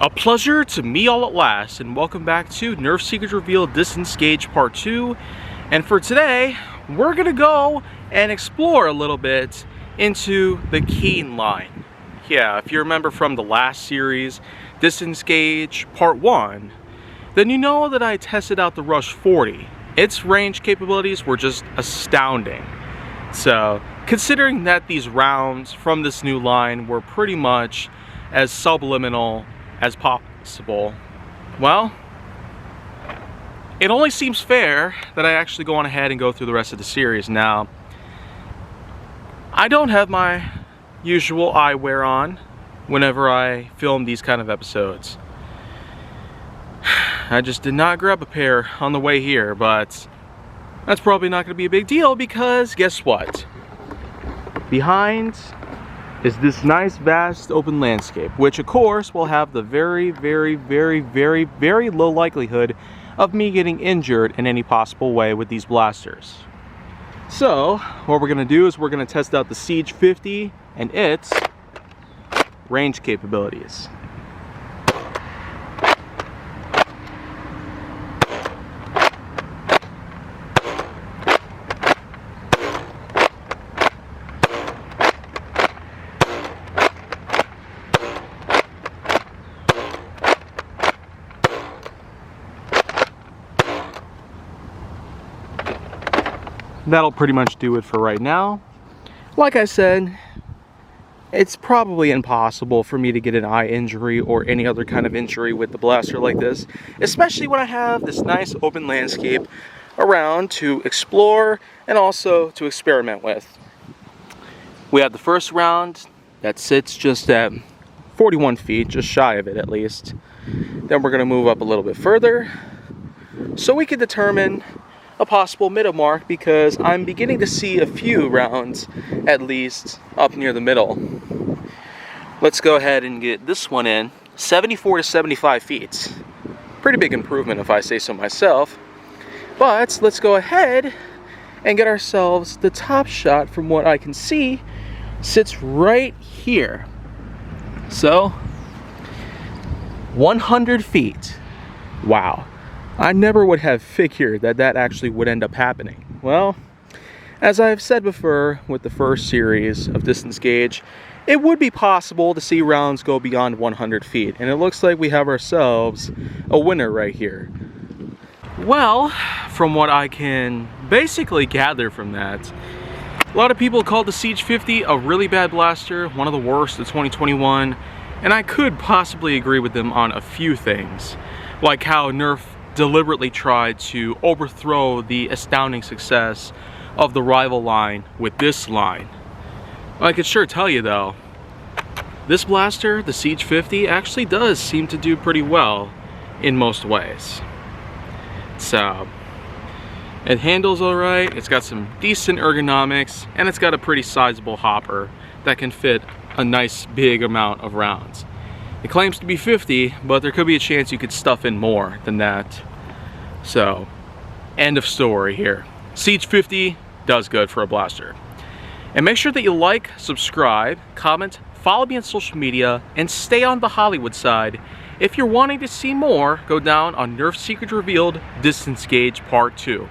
A pleasure to me all at last, and welcome back to Nerf Secrets Revealed Distance Gauge Part 2. And for today, we're gonna go and explore a little bit into the Keen line. Yeah, if you remember from the last series, Distance Gauge Part 1, then you know that I tested out the Rush 40. Its range capabilities were just astounding. So, considering that these rounds from this new line were pretty much as subliminal as possible, well, it only seems fair that I actually go on ahead and go through the rest of the series. Now, I don't have my usual eyewear on whenever I film these kind of episodes. I just did not grab a pair on the way here, but that's probably not going to be a big deal because guess what? Behind is this nice vast open landscape, which of course will have the very low likelihood of me getting injured in any possible way with these blasters. So what we're going to do is we're going to test out the Siege 50 and its range capabilities. That'll pretty much do it for right now. Like I said, it's probably impossible for me to get an eye injury or any other kind of injury with the blaster like this, especially when I have this nice open landscape around to explore and also to experiment with. We have the first round that sits just at 41 feet, just shy of it at least. Then we're going to move up a little bit further so we can determine a possible middle mark, because I'm beginning to see a few rounds at least up near the middle. Let's go ahead and get this one in. 74 to 75 feet. Pretty big improvement if I say so myself. But let's go ahead and get ourselves the top shot. From what I can see, sits right here. So 100 feet. Wow. I never would have figured that that actually would end up happening. Well, as I've said before with the first series of Distance Gauge, it would be possible to see rounds go beyond 100 feet, and it looks like we have ourselves a winner right here. Well, from what I can basically gather from that, a lot of people called the Siege 50 a really bad blaster, one of the worst of 2021, and I could possibly agree with them on a few things, like how Nerf deliberately tried to overthrow the astounding success of the rival line with this line. I could sure tell you though, this blaster, the Siege 50, actually does seem to do pretty well in most ways. So, it handles alright, it's got some decent ergonomics, and it's got a pretty sizable hopper that can fit a nice big amount of rounds. It claims to be 50, but there could be a chance you could stuff in more than that. So, end of story here. Siege 50 does good for a blaster. And make sure that you like, subscribe, comment, follow me on social media, and stay on the Hollywood side. If you're wanting to see more, go down on Nerf Secrets Revealed Distance Gauge Part 2.